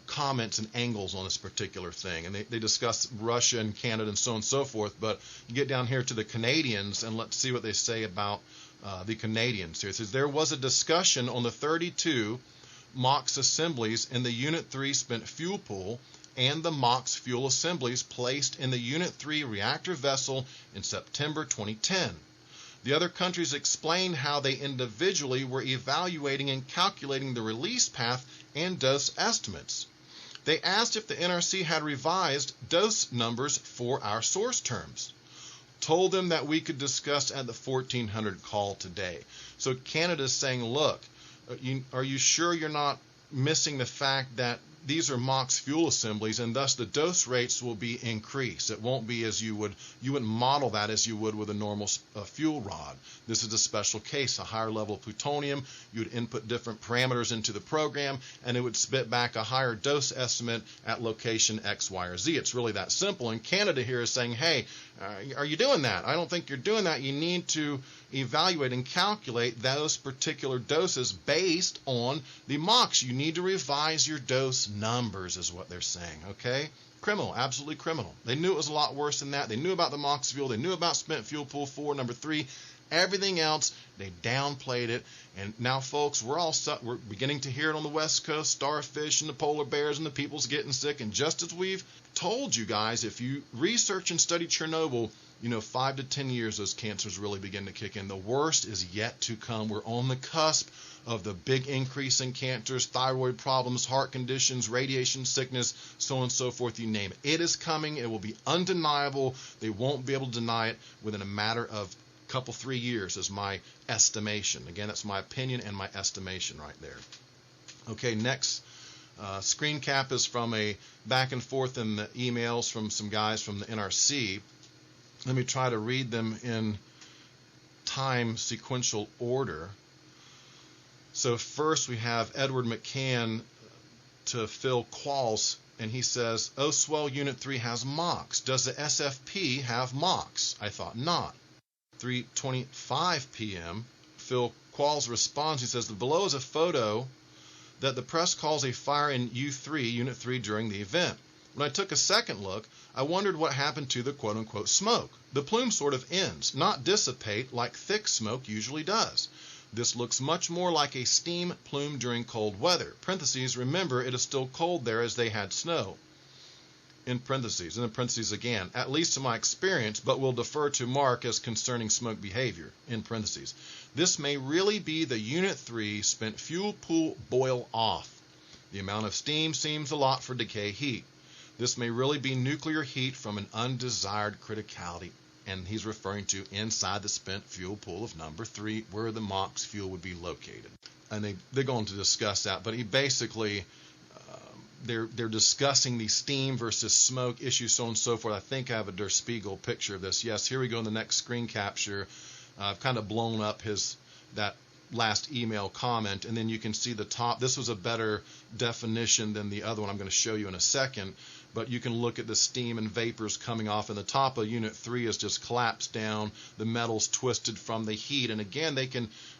comments and angles on this particular thing. And they discuss Russia and Canada and so on and so forth. But you get down here to the Canadians, and let's see what they say about the Canadians here. It says, there was a discussion on the 32 MOX assemblies in the Unit 3 spent fuel pool and the MOX fuel assemblies placed in the Unit 3 reactor vessel in September 2010. The other countries explained how they individually were evaluating and calculating the release path and dose estimates. They asked if the NRC had revised dose numbers for our source terms. Told them that we could discuss at the 1400 call today. So Canada is saying, look, are you sure you're not missing the fact that these are MOX fuel assemblies, and thus the dose rates will be increased. It won't be as you wouldn't model that as you would with a normal fuel rod. This is a special case, a higher level of plutonium. You would input different parameters into the program, and it would spit back a higher dose estimate at location X, Y, or Z. It's really that simple. And Canada here is saying, hey, are you doing that? I don't think you're doing that. You need to evaluate and calculate those particular doses based on the MOX. You need to revise your dose numbers is what they're saying, okay? Criminal, absolutely criminal. They knew it was a lot worse than that. They knew about the MOX fuel. They knew about spent fuel pool 4, number 3. Everything else, they downplayed it. And now, folks, we're beginning to hear it on the West Coast, starfish and the polar bears and the people's getting sick. And just as we've told you guys, if you research and study Chernobyl, 5 to 10 years, those cancers really begin to kick in. The worst is yet to come. We're on the cusp of the big increase in cancers, thyroid problems, heart conditions, radiation sickness, so on and so forth, you name it. It is coming. It will be undeniable. They won't be able to deny it within a matter of a couple, 3 years is my estimation. Again, that's my opinion and my estimation right there. Okay, next screen cap is from a back and forth in the emails from some guys from the NRC. Let me try to read them in time sequential order. So first we have Edward McCann to Phil Qualls, and he says, oh, swell, Unit 3 has MOX. Does the SFP have MOX? I thought not. 3:25 p.m., Phil Qualls responds. He says, below is a photo that the press calls a fire in U3, Unit 3, during the event. When I took a second look, I wondered what happened to the quote-unquote smoke. The plume sort of ends, not dissipate like thick smoke usually does. This looks much more like a steam plume during cold weather. Parentheses, remember, it is still cold there as they had snow. In parentheses, and in parentheses again, at least to my experience, but will defer to Mark as concerning smoke behavior, in parentheses. This may really be the Unit 3 spent fuel pool boil off. The amount of steam seems a lot for decay heat. This may really be nuclear heat from an undesired criticality, and he's referring to inside the spent fuel pool of number 3, where the MOX fuel would be located. And they're going to discuss that, but he basically, they're discussing the steam versus smoke issue, so on and so forth. I think I have a Der Spiegel picture of this. Yes, here we go in the next screen capture. I've kind of blown up that last email comment, and then you can see the top. This was a better definition than the other one I'm going to show you in a second, but you can look at the steam and vapors coming off, and the top of Unit 3 is just collapsed down. The metal's twisted from the heat, and again,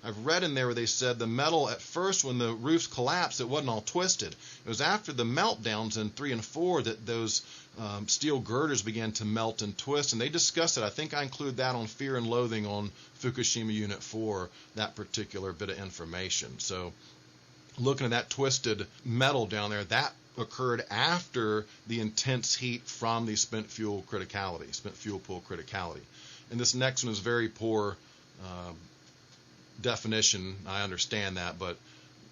I've read in there where they said the metal at first when the roofs collapsed, it wasn't all twisted. It was after the meltdowns in 3 and 4 that those steel girders began to melt and twist, and they discussed it. I think I include that on Fear and Loathing on Fukushima Unit 4, that particular bit of information. So looking at that twisted metal down there, that occurred after the intense heat from the spent fuel pool criticality. And this next one is very poor definition. I understand that, but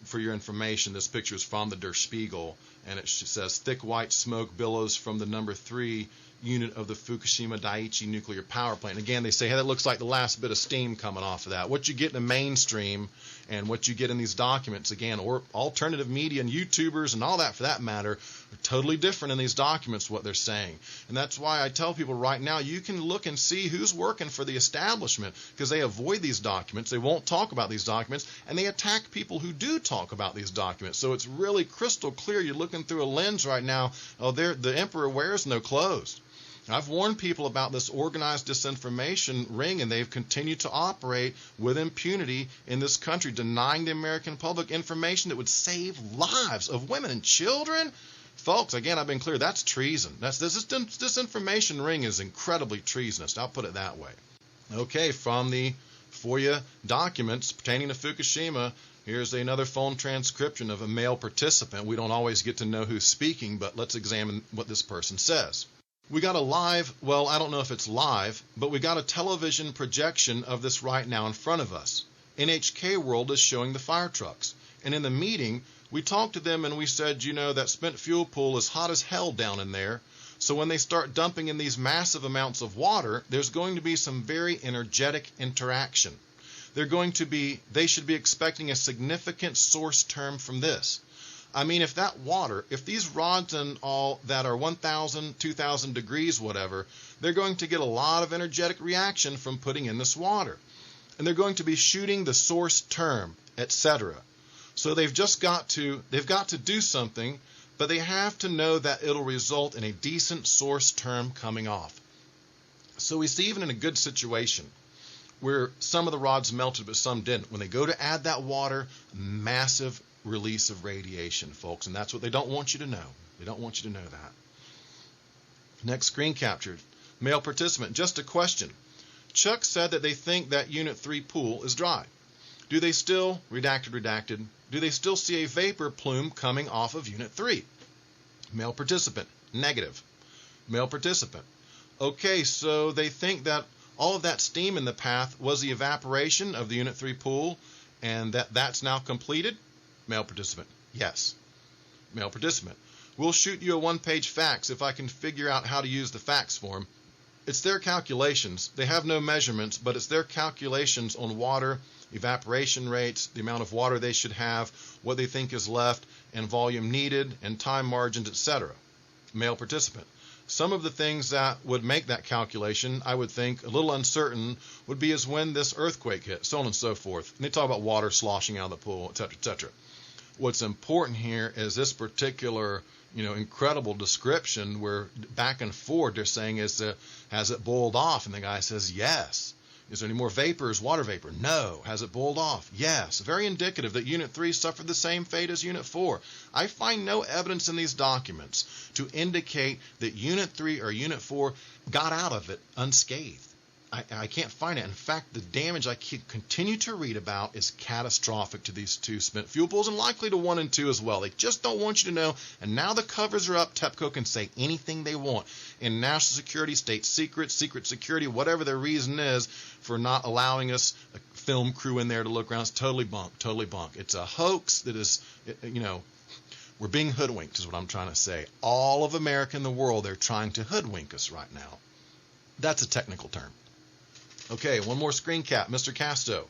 for your information, this picture is from the Der Spiegel, and it says thick white smoke billows from the number 3 unit of the Fukushima Daiichi nuclear power plant. Again, they say, hey, that looks like the last bit of steam coming off of that. What you get in the mainstream and what you get in these documents, again, or alternative media and YouTubers and all that for that matter, are totally different in these documents, what they're saying. And that's why I tell people right now, you can look and see who's working for the establishment, because they avoid these documents, they won't talk about these documents, and they attack people who do talk about these documents. So it's really crystal clear. You're looking through a lens right now. Oh, the emperor wears no clothes. I've warned people about this organized disinformation ring, and they've continued to operate with impunity in this country, denying the American public information that would save lives of women and children. Folks, again, I've been clear, that's treason. This disinformation ring is incredibly treasonous. I'll put it that way. Okay, from the FOIA documents pertaining to Fukushima, here's another phone transcription of a male participant. We don't always get to know who's speaking, but let's examine what this person says. We got a live, well, I don't know if it's live, but we got a television projection of this right now in front of us. NHK World is showing the fire trucks. And in the meeting, we talked to them and we said, you know, that spent fuel pool is hot as hell down in there. So when they start dumping in these massive amounts of water, there's going to be some very energetic interaction. They should be expecting a significant source term from this. I mean, if that water, if these rods and all that are 1,000, 2,000 degrees, whatever, they're going to get a lot of energetic reaction from putting in this water. And they're going to be shooting the source term, etc. So they've got to do something, but they have to know that it'll result in a decent source term coming off. So we see even in a good situation where some of the rods melted, but some didn't. When they go to add that water, massive release of radiation, folks, and that's what they don't want you to know. They don't want you to know that. Next screen captured. Male participant, just a question. Chuck said that they think that Unit 3 pool is dry. Do they still, redacted, do they still see a vapor plume coming off of Unit 3? Male participant, negative. Male participant, okay, so they think that all of that steam in the path was the evaporation of the Unit 3 pool and that's now completed? Male participant, yes. Male participant, we'll shoot you a one-page fax if I can figure out how to use the fax form. It's their calculations. They have no measurements, but it's their calculations on water, evaporation rates, the amount of water they should have, what they think is left, and volume needed, and time margins, etc. Male participant, some of the things that would make that calculation, I would think, a little uncertain, would be as when this earthquake hit, so on and so forth. And they talk about water sloshing out of the pool, etc., etc. What's important here is this particular, incredible description where back and forth they're saying has it boiled off? And the guy says, yes. Is there any more vapors, water vapor? No. Has it boiled off? Yes. Very indicative that Unit 3 suffered the same fate as Unit 4. I find no evidence in these documents to indicate that Unit 3 or Unit 4 got out of it unscathed. I can't find it. In fact, the damage I continue to read about is catastrophic to these two spent fuel pools and likely to 1 and 2 as well. They just don't want you to know. And now the covers are up. TEPCO can say anything they want. In national security, state secret security, whatever their reason is for not allowing us a film crew in there to look around, it's totally bunk. It's a hoax that is, we're being hoodwinked is what I'm trying to say. All of America and the world, they're trying to hoodwink us right now. That's a technical term. Okay, one more screen cap, Mr. Casto.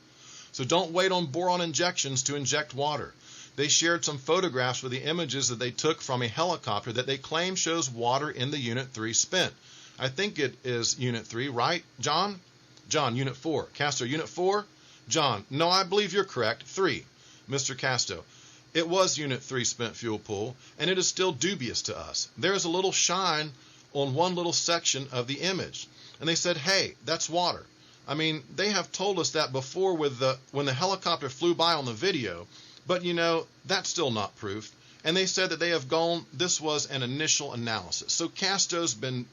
So don't wait on boron injections to inject water. They shared some photographs with the images that they took from a helicopter that they claim shows water in the Unit 3 spent. I think it is Unit 3, right, John? John, Unit 4. Casto, Unit 4? John, no, I believe you're correct. 3. Mr. Casto, it was Unit 3 spent fuel pool, and it is still dubious to us. There is a little shine on one little section of the image. And they said, hey, that's water. I mean, they have told us that before when the helicopter flew by on the video, but that's still not proof. And they said that they have this was an initial analysis. So Casto's been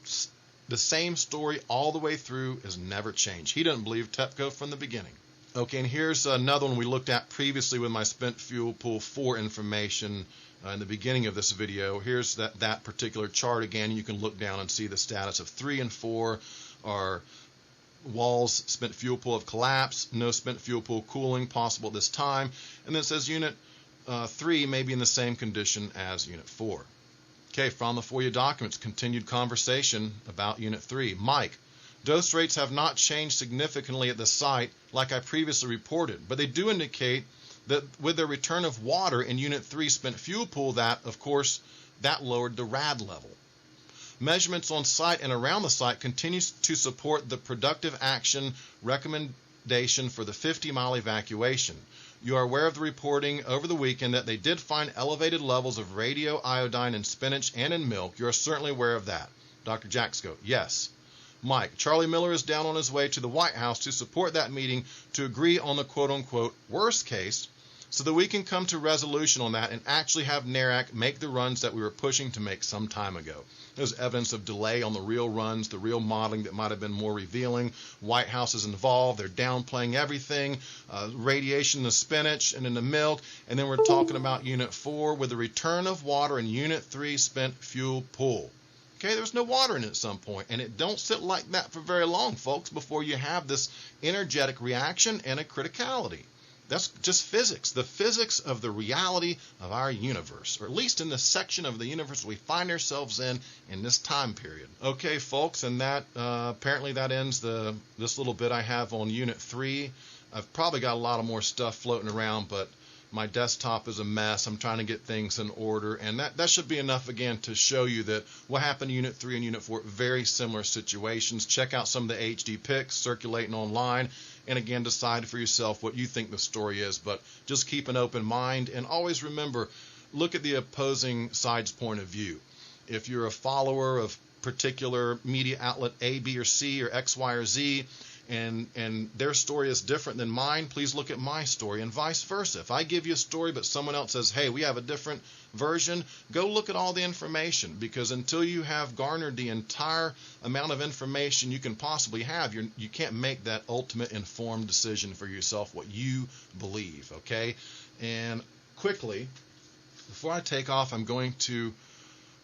the same story all the way through, has never changed. He doesn't believe TEPCO from the beginning. Okay, and here's another one we looked at previously with my spent fuel pool 4 information in the beginning of this video. Here's that particular chart again. You can look down and see the status of 3 and 4 are walls spent fuel pool have collapsed, no spent fuel pool cooling possible at this time, and then it says Unit 3 may be in the same condition as Unit 4. Okay, from the FOIA documents, continued conversation about Unit 3. Mike, dose rates have not changed significantly at the site like I previously reported, but they do indicate that with the return of water in Unit 3 spent fuel pool that, of course, that lowered the rad level. Measurements on site and around the site continues to support the productive action recommendation for the 50-mile evacuation. You are aware of the reporting over the weekend that they did find elevated levels of radioiodine in spinach and in milk. You are certainly aware of that. Dr. Jaczko, yes. Mike, Charlie Miller is down on his way to the White House to support that meeting to agree on the quote-unquote worst case so that we can come to resolution on that and actually have NARAC make the runs that we were pushing to make some time ago. There's evidence of delay on the real runs, the real modeling that might have been more revealing. White House is involved. They're downplaying everything, radiation in the spinach and in the milk. And then we're talking about Unit 4 with the return of water in Unit 3 spent fuel pool. Okay, there's no water in it at some point, and it don't sit like that for very long, folks, before you have this energetic reaction and a criticality. That's just physics, the physics of the reality of our universe, or at least in the section of the universe we find ourselves in this time period. Okay, folks, and that apparently that ends this little bit I have on Unit 3. I've probably got a lot of more stuff floating around, but my desktop is a mess. I'm trying to get things in order, and that should be enough, again, to show you that what happened in Unit 3 and Unit 4, very similar situations. Check out some of the HD pics circulating online, and again, decide for yourself what you think the story is, but just keep an open mind, and always remember, look at the opposing side's point of view. If you're a follower of particular media outlet A, B, or C, or X, Y, or Z, and their story is different than mine, please look at my story, and vice versa. If I give you a story but someone else says, hey, we have a different version, go look at all the information, because until you have garnered the entire amount of information you can possibly have, you can't make that ultimate informed decision for yourself, what you believe, okay? And quickly, before I take off, I'm going to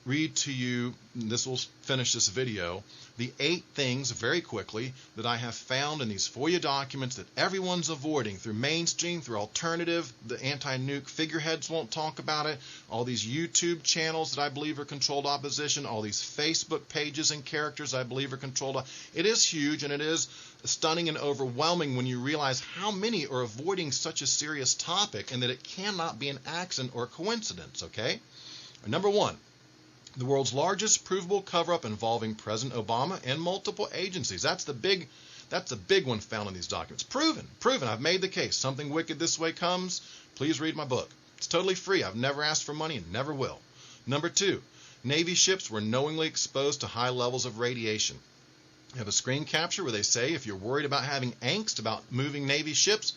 read to you, and this will finish this video, the 8 things, very quickly, that I have found in these FOIA documents that everyone's avoiding through mainstream, through alternative. The anti-nuke figureheads won't talk about it. All these YouTube channels that I believe are controlled opposition, all these Facebook pages and characters I believe are controlled. It is huge, and it is stunning and overwhelming when you realize how many are avoiding such a serious topic, and that it cannot be an accident or coincidence, okay? Number 1. The world's largest provable cover-up involving President Obama and multiple agencies. That's the big one found in these documents. Proven. I've made the case. Something wicked this way comes. Please read my book. It's totally free. I've never asked for money and never will. Number 2, Navy ships were knowingly exposed to high levels of radiation. I have a screen capture where they say if you're worried about having angst about moving Navy ships,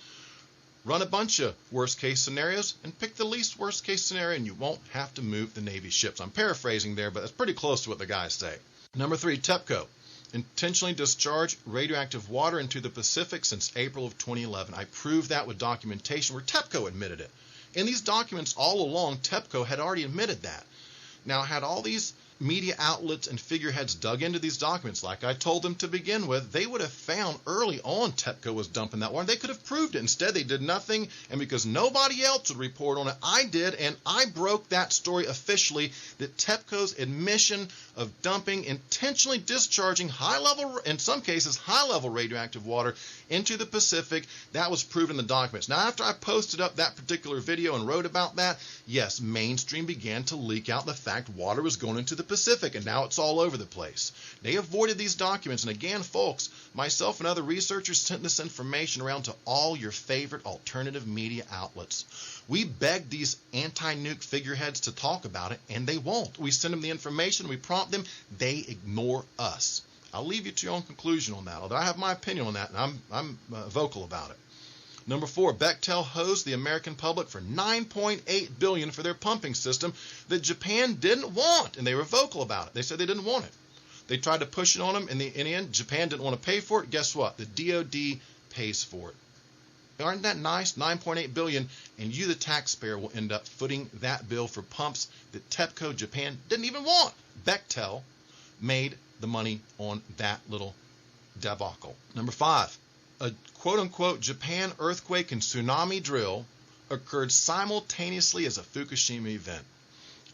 run a bunch of worst-case scenarios and pick the least worst-case scenario, and you won't have to move the Navy ships. I'm paraphrasing there, but that's pretty close to what the guys say. Number 3, TEPCO. Intentionally discharged radioactive water into the Pacific since April of 2011. I proved that with documentation where TEPCO admitted it. In these documents all along, TEPCO had already admitted that. Now, had all these media outlets and figureheads dug into these documents like I told them to begin with, they would have found early on TEPCO was dumping that water. They could have proved it. Instead, they did nothing, and because nobody else would report on it, I did, and I broke that story officially, that TEPCO's admission of dumping, intentionally discharging high-level, in some cases, high-level radioactive water into the Pacific, that was proven in the documents. Now, after I posted up that particular video and wrote about that, yes, mainstream began to leak out the fact water was going into the Pacific, and now it's all over the place. They avoided these documents, and again, folks, myself and other researchers sent this information around to all your favorite alternative media outlets. We begged these anti-nuke figureheads to talk about it, and they won't. We send them the information, we prompt them, they ignore us. I'll leave you to your own conclusion on that, although I have my opinion on that, and I'm vocal about it. Number 4, Bechtel hosed the American public for $9.8 billion for their pumping system that Japan didn't want, and they were vocal about it. They said they didn't want it. They tried to push it on them, and in the end, Japan didn't want to pay for it. Guess what? The DOD pays for it. Aren't that nice? $9.8 billion, and you, the taxpayer, will end up footing that bill for pumps that TEPCO Japan didn't even want. Bechtel made the money on that little debacle. Number 5, a quote-unquote Japan earthquake and tsunami drill occurred simultaneously as a Fukushima event.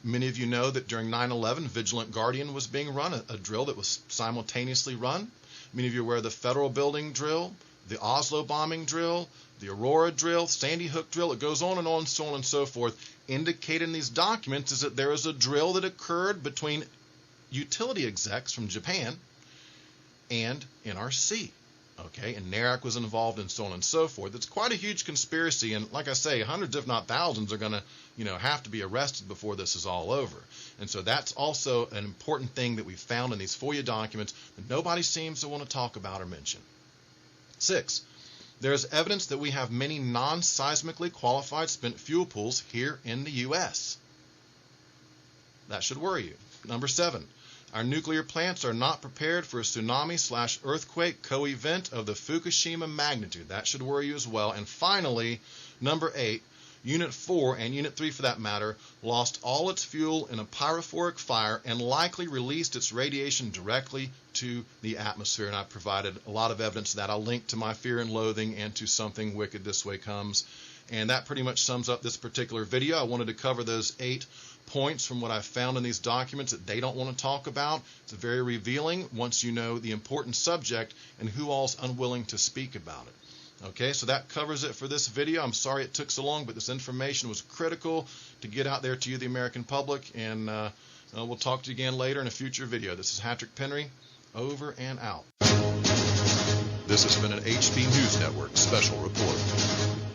Many of you know that during 9/11, Vigilant Guardian was being run, a drill that was simultaneously run. Many of you are aware of the Federal Building drill, the Oslo bombing drill, the Aurora drill, Sandy Hook drill. It goes on and so on and so forth. Indicated in these documents is that there is a drill that occurred between utility execs from Japan and NRC. Okay, and NARAC was involved and so on and so forth. It's quite a huge conspiracy, and like I say, hundreds if not thousands are going to have to be arrested before this is all over. And so that's also an important thing that we found in these FOIA documents that nobody seems to want to talk about or mention. 6, there is evidence that we have many non-seismically qualified spent fuel pools here in the U.S. That should worry you. Number 7, our nuclear plants are not prepared for a tsunami/earthquake co-event of the Fukushima magnitude. That should worry you as well. And finally, number 8, Unit 4 and Unit 3 for that matter lost all its fuel in a pyrophoric fire and likely released its radiation directly to the atmosphere. And I've provided a lot of evidence of that. I'll link to my Fear and Loathing and to Something Wicked This Way Comes. And that pretty much sums up this particular video. I wanted to cover those 8 points from what I've found in these documents that they don't want to talk about. It's very revealing once you know the important subject and who all's unwilling to speak about it. Okay, so that covers it for this video. I'm sorry it took so long, but this information was critical to get out there to you, the American public, and we'll talk to you again later in a future video. This is Patrick Penry, over and out. This has been an HP News Network special report.